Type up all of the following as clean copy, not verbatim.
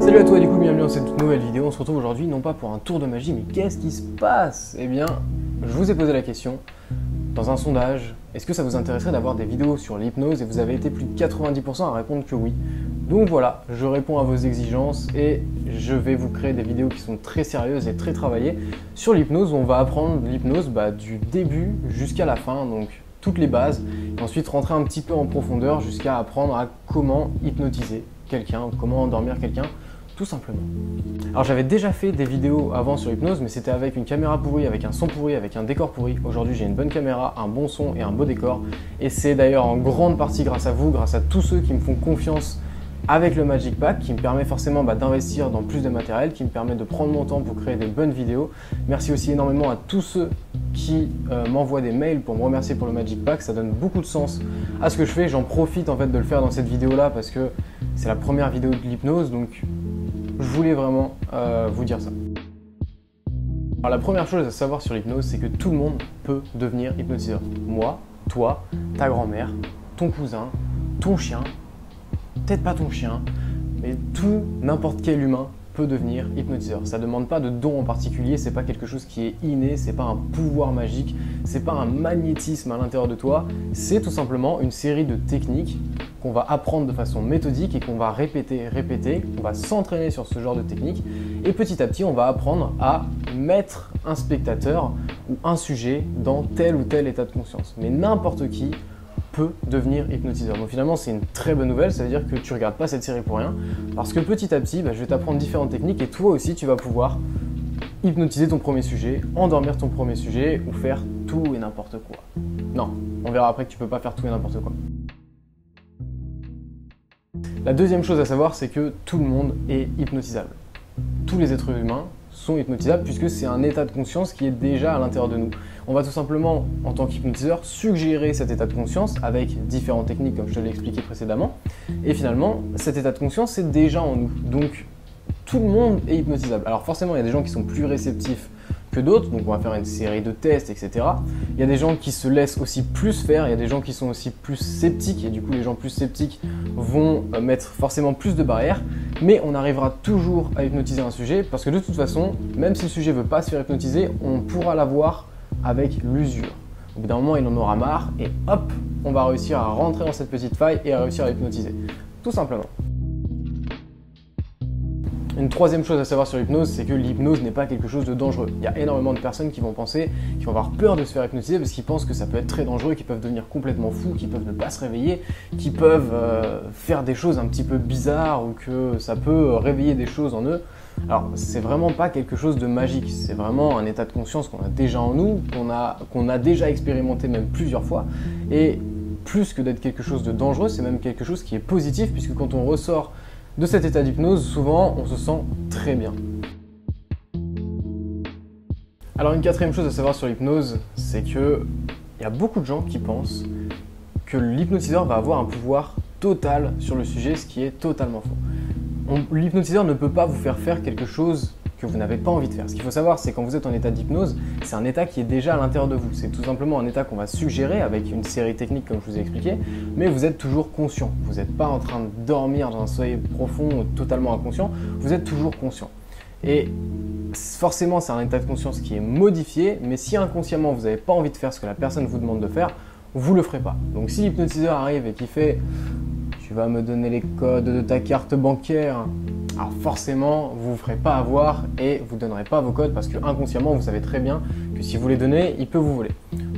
Salut à toi, du coup bienvenue dans cette toute nouvelle vidéo. On se retrouve aujourd'hui non pas pour un tour de magie, mais qu'est-ce qui se passe? Eh bien, je vous ai posé la question dans un sondage, est-ce que ça vous intéresserait d'avoir des vidéos sur l'hypnose? Et vous avez été plus de 90% à répondre que oui. Donc voilà, je réponds à vos exigences et je vais vous créer des vidéos qui sont très sérieuses et très travaillées sur l'hypnose, où on va apprendre l'hypnose du début jusqu'à la fin, donc toutes les bases, et ensuite rentrer un petit peu en profondeur jusqu'à apprendre à comment hypnotiser quelqu'un, comment endormir quelqu'un, tout simplement. Alors j'avais déjà fait des vidéos avant sur l'hypnose, mais c'était avec une caméra pourrie, avec un son pourri, avec un décor pourri. Aujourd'hui j'ai une bonne caméra, un bon son et un beau décor, et c'est d'ailleurs en grande partie grâce à vous, grâce à tous ceux qui me font confiance avec le Magic Pack, qui me permet forcément d'investir dans plus de matériel, qui me permet de prendre mon temps pour créer des bonnes vidéos. Merci aussi énormément à tous ceux qui m'envoient des mails pour me remercier pour le Magic Pack, ça donne beaucoup de sens à ce que je fais. J'en profite en fait de le faire dans cette vidéo là parce que c'est la première vidéo de l'hypnose, donc je voulais vraiment vous dire ça. Alors la première chose à savoir sur l'hypnose, c'est que tout le monde peut devenir hypnotiseur. Moi, toi, ta grand-mère, ton cousin, ton chien, peut-être pas ton chien, mais n'importe quel humain peut devenir hypnotiseur. Ça ne demande pas de don en particulier, c'est pas quelque chose qui est inné, c'est pas un pouvoir magique, c'est pas un magnétisme à l'intérieur de toi, c'est tout simplement une série de techniques qu'on va apprendre de façon méthodique et qu'on va répéter, on va s'entraîner sur ce genre de techniques et petit à petit on va apprendre à mettre un spectateur ou un sujet dans tel ou tel état de conscience. Mais n'importe qui peut devenir hypnotiseur. Donc finalement c'est une très bonne nouvelle, ça veut dire que tu regardes pas cette série pour rien, parce que petit à petit je vais t'apprendre différentes techniques et toi aussi tu vas pouvoir hypnotiser ton premier sujet, endormir ton premier sujet ou faire tout et n'importe quoi. Non, on verra après que tu peux pas faire tout et n'importe quoi. La deuxième chose à savoir, c'est que tout le monde est hypnotisable. Tous les êtres humains sont hypnotisables puisque c'est un état de conscience qui est déjà à l'intérieur de nous. On va tout simplement, en tant qu'hypnotiseur, suggérer cet état de conscience avec différentes techniques comme je te l'ai expliqué précédemment. Et finalement, cet état de conscience, c'est déjà en nous. Donc, tout le monde est hypnotisable. Alors forcément, il y a des gens qui sont plus réceptifs que d'autres, donc on va faire une série de tests, etc. Il y a des gens qui se laissent aussi plus faire, il y a des gens qui sont aussi plus sceptiques, et du coup les gens plus sceptiques vont mettre forcément plus de barrières, mais on arrivera toujours à hypnotiser un sujet, parce que de toute façon, même si le sujet ne veut pas se faire hypnotiser, on pourra l'avoir avec l'usure. Au bout d'un moment, il en aura marre, et hop, on va réussir à rentrer dans cette petite faille et à réussir à hypnotiser. Tout simplement. Une troisième chose à savoir sur l'hypnose, c'est que l'hypnose n'est pas quelque chose de dangereux. Il y a énormément de personnes qui vont penser, qui vont avoir peur de se faire hypnotiser parce qu'ils pensent que ça peut être très dangereux, qu'ils peuvent devenir complètement fous, qu'ils peuvent ne pas se réveiller, qu'ils peuvent faire des choses un petit peu bizarres ou que ça peut réveiller des choses en eux. Alors, c'est vraiment pas quelque chose de magique, c'est vraiment un état de conscience qu'on a déjà en nous, qu'on a déjà expérimenté même plusieurs fois. Et plus que d'être quelque chose de dangereux, c'est même quelque chose qui est positif puisque quand on ressort de cet état d'hypnose, souvent, on se sent très bien. Alors une quatrième chose à savoir sur l'hypnose, c'est que il y a beaucoup de gens qui pensent que l'hypnotiseur va avoir un pouvoir total sur le sujet, ce qui est totalement faux. L'hypnotiseur ne peut pas vous faire faire quelque chose que vous n'avez pas envie de faire. Ce qu'il faut savoir, c'est quand vous êtes en état d'hypnose, c'est un état qui est déjà à l'intérieur de vous. C'est tout simplement un état qu'on va suggérer avec une série technique comme je vous ai expliqué, mais vous êtes toujours conscient. Vous n'êtes pas en train de dormir dans un sommeil profond ou totalement inconscient, vous êtes toujours conscient. Et forcément, c'est un état de conscience qui est modifié, mais si inconsciemment vous n'avez pas envie de faire ce que la personne vous demande de faire, vous ne le ferez pas. Donc si l'hypnotiseur arrive et qu'il fait « tu vas me donner les codes de ta carte bancaire », alors forcément, vous ne vous ferez pas avoir et vous ne donnerez pas vos codes parce que inconsciemment, vous savez très bien que si vous les donnez, il peut vous voler.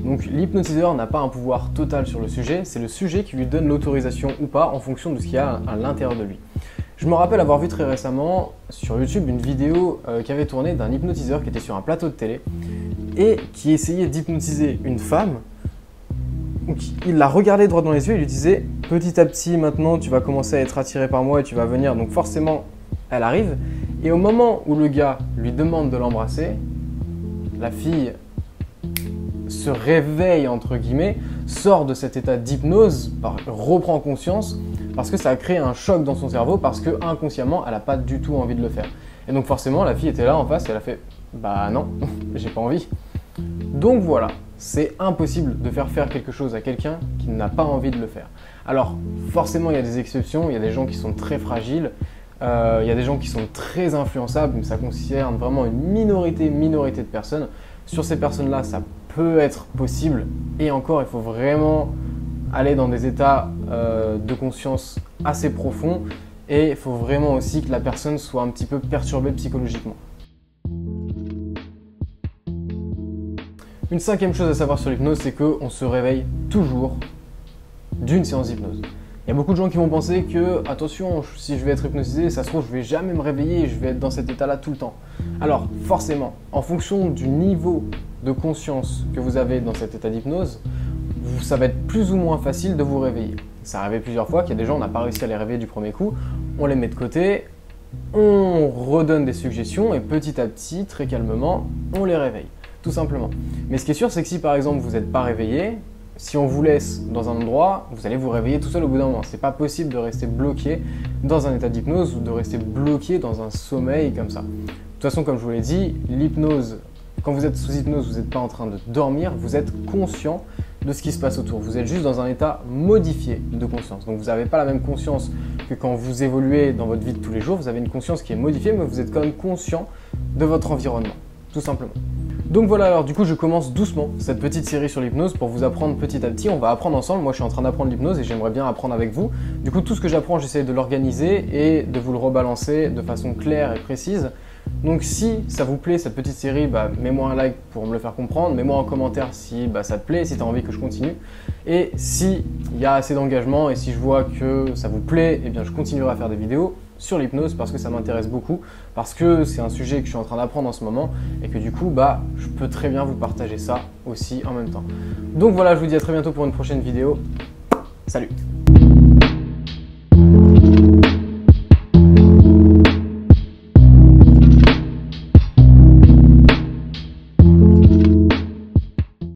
Donc l'hypnotiseur n'a pas un pouvoir total sur le sujet, c'est le sujet qui lui donne l'autorisation ou pas en fonction de ce qu'il y a à l'intérieur de lui. Je me rappelle avoir vu très récemment sur YouTube une vidéo qui avait tourné d'un hypnotiseur qui était sur un plateau de télé et qui essayait d'hypnotiser une femme. Donc, il la regardait droit dans les yeux et lui disait « petit à petit, maintenant, tu vas commencer à être attiré par moi et tu vas venir. » Donc forcément, elle arrive. Et au moment où le gars lui demande de l'embrasser, la fille se réveille, entre guillemets, sort de cet état d'hypnose, reprend conscience, parce que ça a créé un choc dans son cerveau, parce que inconsciemment, elle n'a pas du tout envie de le faire. Et donc forcément, la fille était là en face et elle a fait « bah non, j'ai pas envie ». Donc voilà, c'est impossible de faire quelque chose à quelqu'un qui n'a pas envie de le faire. Alors forcément, il y a des exceptions, il y a des gens qui sont très fragiles, Il y a des gens qui sont très influençables, mais ça concerne vraiment une minorité de personnes. Sur ces personnes-là, ça peut être possible. Et encore, il faut vraiment aller dans des états de conscience assez profonds. Et il faut vraiment aussi que la personne soit un petit peu perturbée psychologiquement. Une cinquième chose à savoir sur l'hypnose, c'est qu'on se réveille toujours d'une séance d'hypnose. Il y a beaucoup de gens qui vont penser que, attention, si je vais être hypnotisé, ça se trouve, je ne vais jamais me réveiller et je vais être dans cet état-là tout le temps. Alors, forcément, en fonction du niveau de conscience que vous avez dans cet état d'hypnose, ça va être plus ou moins facile de vous réveiller. Ça arrive plusieurs fois qu'il y a des gens, on n'a pas réussi à les réveiller du premier coup, on les met de côté, on redonne des suggestions et petit à petit, très calmement, on les réveille. Tout simplement. Mais ce qui est sûr, c'est que si par exemple vous n'êtes pas réveillé, si on vous laisse dans un endroit, vous allez vous réveiller tout seul au bout d'un moment. C'est pas possible de rester bloqué dans un état d'hypnose ou de rester bloqué dans un sommeil comme ça. De toute façon, comme je vous l'ai dit, l'hypnose, quand vous êtes sous hypnose, vous n'êtes pas en train de dormir, vous êtes conscient de ce qui se passe autour. Vous êtes juste dans un état modifié de conscience. Donc vous n'avez pas la même conscience que quand vous évoluez dans votre vie de tous les jours. Vous avez une conscience qui est modifiée, mais vous êtes quand même conscient de votre environnement, tout simplement. Donc voilà, alors du coup je commence doucement cette petite série sur l'hypnose pour vous apprendre petit à petit. On va apprendre ensemble, moi je suis en train d'apprendre l'hypnose et j'aimerais bien apprendre avec vous. Du coup tout ce que j'apprends, j'essaie de l'organiser et de vous le rebalancer de façon claire et précise. Donc si ça vous plaît cette petite série, mets-moi un like pour me le faire comprendre, mets-moi en commentaire si ça te plaît, si tu as envie que je continue. Et s'il y a assez d'engagement et si je vois que ça vous plaît, eh bien je continuerai à faire des vidéos sur l'hypnose parce que ça m'intéresse beaucoup, parce que c'est un sujet que je suis en train d'apprendre en ce moment et que du coup je peux très bien vous partager ça aussi en même temps. Donc voilà, je vous dis à très bientôt pour une prochaine vidéo. Salut!